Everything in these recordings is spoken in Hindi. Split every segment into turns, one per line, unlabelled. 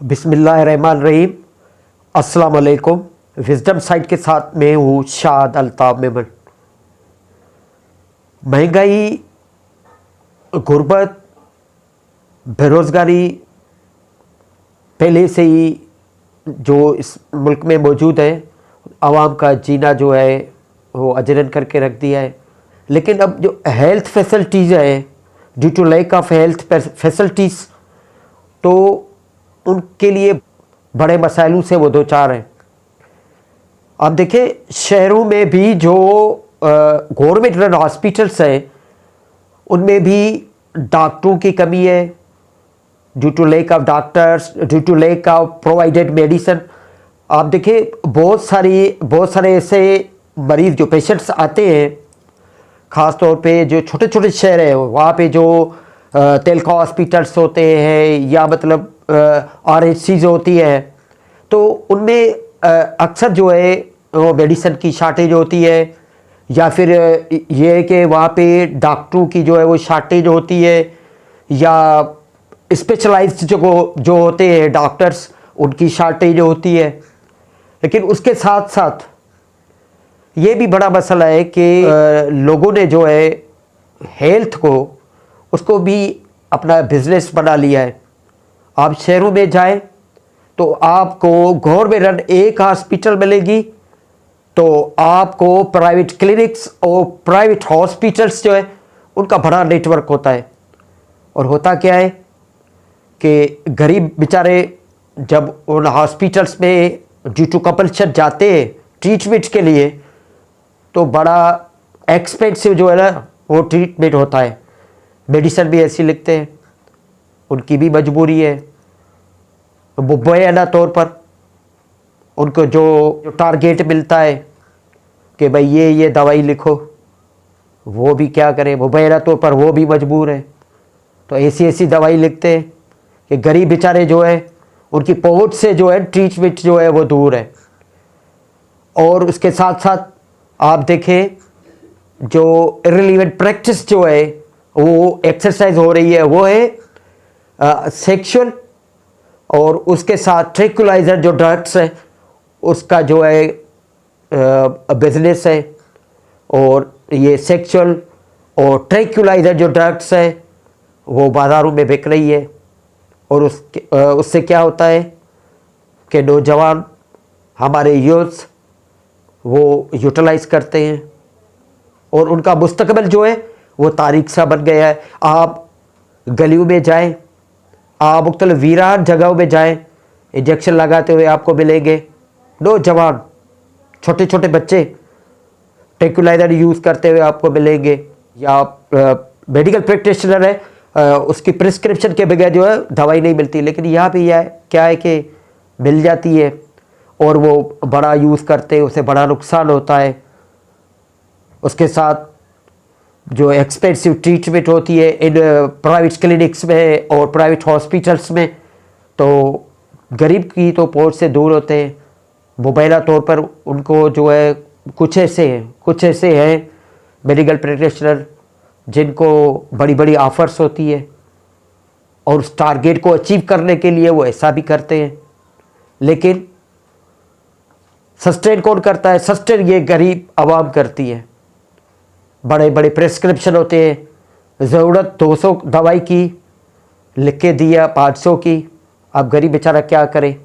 बिस्मिल्लाहिर्रहमानिर्रहीम। अस्सलाम वालेकुम। विजडम साइट के साथ मैं हूँ शाद अल्ताफ मेमन। महंगाई, गुर्बत, बेरोज़गारी पहले से ही जो इस मुल्क में मौजूद है, आवाम का जीना जो है वो अजरन करके रख दिया है। लेकिन अब जो हेल्थ फैसिलिटीज़ है, due to lack of health facilities, तो उनके लिए बड़े मसाइलों से वो दो चार हैं। आप देखें, शहरों में भी जो गवर्नमेंट रन हॉस्पिटल्स हैं, उनमें भी डॉक्टरों की कमी है, due to lack of doctors, due to lack of provided medicine. आप देखें, बहुत सारे ऐसे मरीज़ जो पेशेंट्स आते हैं, ख़ास तौर पे जो छोटे छोटे शहर हैं, वहाँ पे जो तेलका हॉस्पिटल्स होते हैं या मतलब RHCs होती है, तो उनमें अक्सर जो है वो मेडिसिन की शार्टेज होती है, या फिर ये है कि वहाँ पे डॉक्टरों की जो है वो शार्टेज होती है, या स्पेशलाइज्ड जो होते हैं डॉक्टर्स, उनकी शार्टेज होती है। लेकिन उसके साथ साथ ये भी बड़ा मसला है कि लोगों ने जो है हेल्थ को, उसको भी अपना बिजनेस बना लिया है। आप शहरों में जाएं तो आपको गवर्नमेंट रन एक हॉस्पिटल मिलेगी, तो आपको प्राइवेट क्लिनिक्स और प्राइवेट हॉस्पिटल्स जो है उनका बड़ा नेटवर्क होता है। और होता क्या है कि गरीब बेचारे जब उन हॉस्पिटल्स में ड्यू टू कंपल्शन जाते हैं ट्रीटमेंट के लिए, तो बड़ा एक्सपेंसिव जो है ना वो ट्रीटमेंट होता है। मेडिसिन भी ऐसी लिखते हैं, उनकी भी मजबूरी है। मुबैना तौर पर उनको जो टारगेट मिलता है कि भाई ये दवाई लिखो, वो भी क्या करें, मुबैना तौर पर वो भी मजबूर है। तो ऐसी दवाई लिखते हैं कि गरीब बेचारे जो है उनकी पहुंच से जो है ट्रीटमेंट जो है वो दूर है। और उसके साथ साथ आप देखें, जो इररिलेवेंट प्रैक्टिस जो है वो एक्सरसाइज हो रही है, वो है सेक्सुअल, और उसके साथ ट्रैंक्विलाइजर जो ड्रग्स है उसका जो है बिजनेस है। और ये सेक्सुअल और ट्रैंक्विलाइजर जो ड्रग्स है वो बाज़ारों में बिक रही है। और उससे क्या होता है कि नौजवान, हमारे यूथ्स, वो यूटिलाइज करते हैं और उनका मुस्तकबिल जो है वो तारीख सा बन गया है। आप गलियों में जाएं, आप मुख्तलिफ वीरान जगहों में जाएं, इंजेक्शन लगाते हुए आपको मिलेंगे नौजवान, छोटे छोटे बच्चे ट्रैंक्विलाइजर यूज़ करते हुए आपको मिलेंगे। या मेडिकल प्रैक्टिशनर है, उसकी प्रिस्क्रिप्शन के बगैर जो है दवाई नहीं मिलती। लेकिन यहाँ पे यह क्या है कि मिल जाती है और वो बड़ा यूज़ करते हैं, उसे बड़ा नुकसान होता है। उसके साथ जो एक्सपेंसिव ट्रीटमेंट होती है इन प्राइवेट क्लिनिक्स में और प्राइवेट हॉस्पिटल्स में, तो गरीब की तो पहुंच से दूर होते हैं। मुबैना तौर पर उनको जो है कुछ ऐसे हैं मेडिकल प्रैक्टिशनर जिनको बड़ी बड़ी ऑफर्स होती है, और उस टारगेट को अचीव करने के लिए वो ऐसा भी करते हैं। लेकिन सस्टेन कौन करता है? सस्टेन ये गरीब आवाम करती है। बड़े बड़े प्रेस्क्रिप्शन होते हैं, ज़रूरत 200 दवाई की लिख के दिया 500 की। अब गरीब बेचारा क्या करे,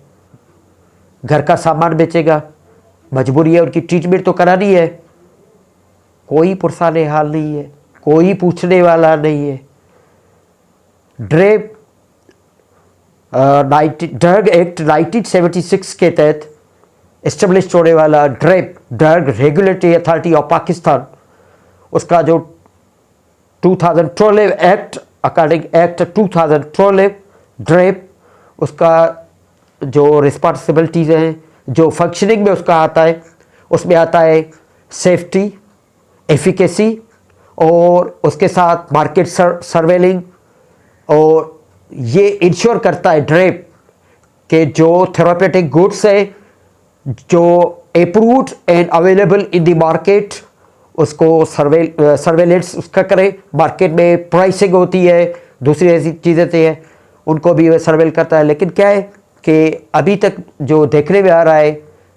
घर का सामान बेचेगा, मजबूरी है, उनकी ट्रीटमेंट तो करानी है। कोई पुरसाने हाल नहीं है, कोई पूछने वाला नहीं है। ड्रग एक्ट 1976 के तहत एस्टेब्लिश होने वाला drug regulatory authority of Pakistan, उसका जो 2012 एक्ट, अकॉर्डिंग एक्ट 2012 ड्रेप, उसका जो रिस्पॉन्सिबिलिटीज़ हैं, जो फंक्शनिंग में उसका आता है, उसमें आता है सेफ्टी, एफिकेसी, और उसके साथ मार्केट सर्वेलिंग। और ये इंश्योर करता है ड्रेप के जो थेरापेटिक गुड्स है जो approved and available in the market, उसको सर्वेलेंस उसका करे। मार्केट में प्राइसिंग होती है, दूसरी ऐसी चीज़ें हैं, उनको भी सर्वेल करता है। लेकिन क्या है कि अभी तक जो देखने में आ रहा है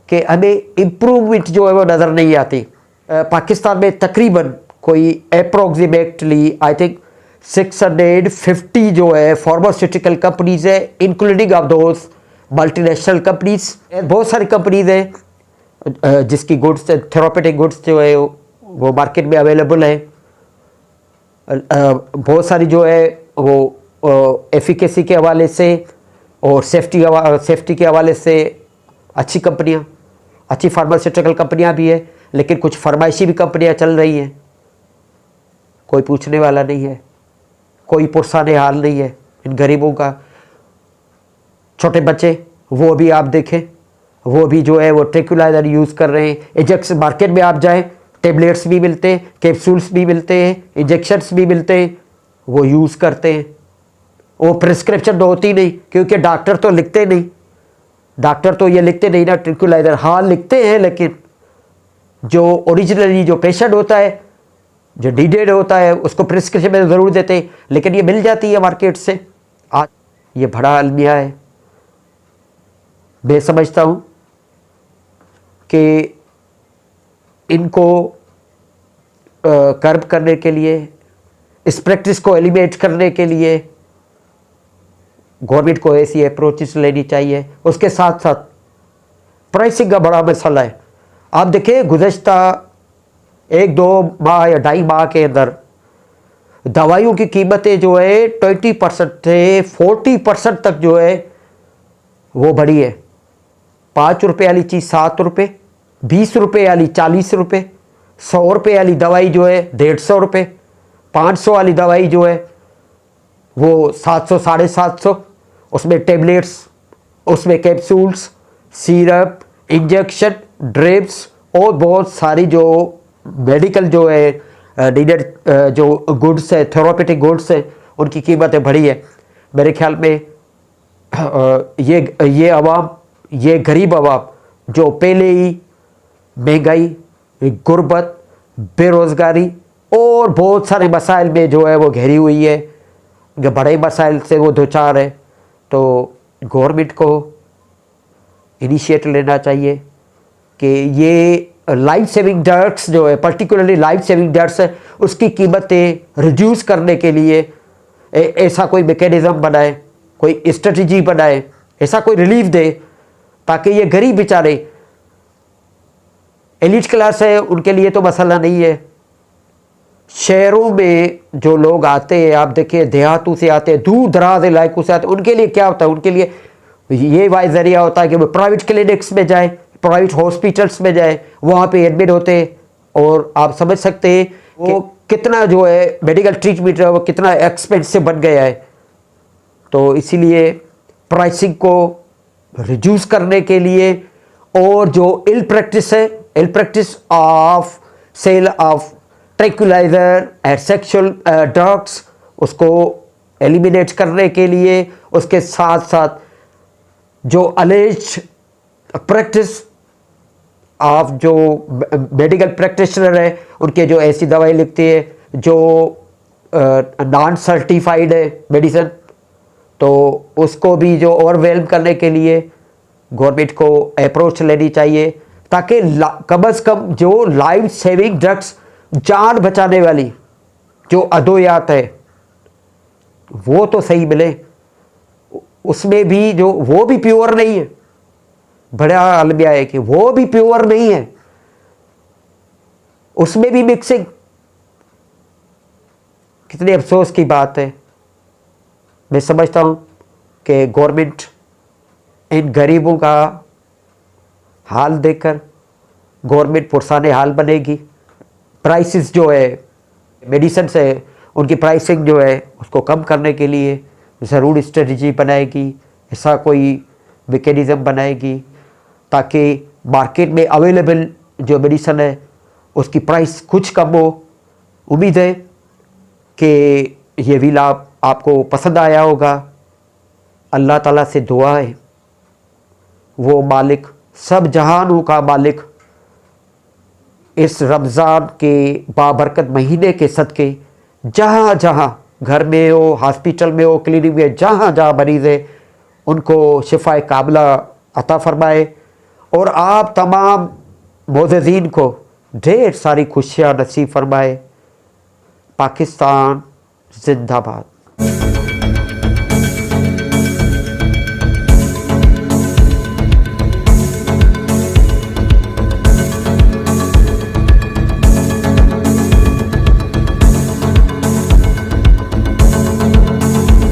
कि हमें इम्प्रूवमेंट जो है वो नज़र नहीं आती। पाकिस्तान में तकरीबन कोई अप्रोक्सीमेटली आई थिंक 650 जो है फार्मास्यूटिकल कंपनीज है, including of those multinational companies. बहुत सारी कंपनीज है जिसकी गुड्स, थेरापेटिक गुड्स जो है वो मार्केट में अवेलेबल है। बहुत सारी जो है वो एफिकेसी के हवाले से और सेफ्टी के हवाले से अच्छी कंपनियां, अच्छी फार्मास्यूटिकल कंपनियां भी है, लेकिन कुछ फरमाइशी भी कंपनियां चल रही हैं। कोई पूछने वाला नहीं है, कोई पुरसाने हाल नहीं है इन गरीबों का। छोटे बच्चे वो भी आप देखें, वो भी जो है वो ट्रैंक्विलाइजर यूज़ कर रहे हैं। इंजेक्शन मार्केट में आप जाएं, टेबलेट्स भी मिलते हैं, कैप्सूल्स भी मिलते हैं, इंजेक्शन्स भी मिलते हैं, वो यूज़ करते हैं। वो प्रिस्क्रिप्शन तो होती नहीं, क्योंकि डॉक्टर तो लिखते नहीं, डॉक्टर तो ये लिखते नहीं ना ट्रैंक्विलाइजर। हाँ लिखते हैं, लेकिन जो ओरिजिनली जो पेशेंट होता है, जो डीडेड होता है, उसको प्रिस्क्रिप्शन में ज़रूर देते हैं, लेकिन ये मिल जाती है मार्केट से। आज ये बड़ा अलमिया है। मैं समझता हूँ कि इनको कर्ब करने के लिए, इस प्रैक्टिस को एलिमिनेट करने के लिए गवर्नमेंट को ऐसी अप्रोचेस लेनी चाहिए। उसके साथ साथ प्राइसिंग का बड़ा मसला है। आप देखिए गुज़श्ता 1-2 माह या 2.5 माह के अंदर दवाइयों की कीमतें जो है 20% से 40% तक जो है वो बढ़ी है। 5 रुपये वाली चीज़ 7 रुपये, 20 रुपये वाली 40 रुपये, 100 रुपये वाली दवाई जो है 150 रुपये, 500 वाली दवाई जो है वो 700 750। उसमें टेबलेट्स, उसमें कैप्सूल्स, सिरप, इंजेक्शन, ड्रिप्स और बहुत सारी जो मेडिकल जो है नीडेड जो गुड्स है, थेरापेटिक गुड्स है, उनकी कीमतें बढ़ी है। मेरे ख्याल में ये अवाम, ये गरीब अवाम जो पहले ही महंगाई, गुर्बत, बेरोज़गारी और बहुत सारे मसाइल में जो है वो घिरी हुई है, बड़े मसाइल से वो दो चार है, तो गवर्नमेंट को इनिशिएटिव लेना चाहिए कि ये लाइफ सेविंग ड्रग्स जो है, पर्टिकुलरली लाइफ सेविंग ड्रग्स है, उसकी कीमतें रिड्यूस करने के लिए ऐसा कोई मैकेनिज़्म बनाए, कोई स्ट्रेटजी बनाए, ऐसा कोई रिलीफ दे, ताकि ये गरीब बेचारे, एलिट क्लास है, उनके लिए तो मसला नहीं है। शहरों में जो लोग आते हैं, आप देखिए देहातों से आते हैं, दूर दराज इलाकों से आते हैं, उनके लिए क्या होता है? उनके लिए ये वाई ज़रिया होता है कि वो प्राइवेट क्लिनिक्स में जाए, प्राइवेट हॉस्पिटल्स में जाए, वहाँ पे एडमिट होते हैं। और आप समझ सकते हैं वो कितना जो है मेडिकल ट्रीटमेंट है वो कितना एक्सपेंसिव बन गया है। तो इसीलिए प्राइसिंग को रिड्यूस करने के लिए और जो इल प्रैक्टिस है, ill practice of sale of tranquilliser and sexual drugs, उसको एलिमिनेट करने के लिए, उसके साथ साथ जो अलेज प्रैक्टिस ऑफ जो मेडिकल प्रैक्टिशनर है, उनके जो ऐसी दवाई लिखती है जो नॉन सर्टिफाइड है मेडिसिन, तो उसको भी जो ओवरवेल्म करने के लिए गवर्नमेंट को अप्रोच लेनी चाहिए, ताकि कम अज़ कम जो लाइफ सेविंग ड्रग्स, जान बचाने वाली जो अद्वियात है, वो तो सही मिले। उसमें भी जो वो भी प्योर नहीं है, बड़ा अलमिया है कि वो भी प्योर नहीं है, उसमें भी मिक्सिंग। कितने अफसोस की बात है। मैं समझता हूँ कि गवर्नमेंट इन गरीबों का हाल देखकर गवर्नमेंट पुरसाने हाल बनेगी। प्राइसेस जो है मेडिसिन से, उनकी प्राइसिंग जो है उसको कम करने के लिए ज़रूर स्ट्रेटजी बनाएगी, ऐसा कोई मैकेनिज़्म बनाएगी ताकि मार्केट में अवेलेबल जो मेडिसिन है उसकी प्राइस कुछ कम हो। उम्मीद है कि ये वीडियो आपको पसंद आया होगा। अल्लाह ताला से दुआ है वो मालिक, सब जहानों का मालिक, इस रमज़ान के बाबरकत महीने के सदके जहाँ जहाँ घर में हो, हॉस्पिटल में हो, क्लिनिक में, जहाँ जहाँ मरीज़ है उनको शिफाए कामिला अता फ़रमाए और आप तमाम मोअज़्ज़ीन को ढेर सारी खुशियाँ नसीब फरमाए। पाकिस्तान जिंदाबाद।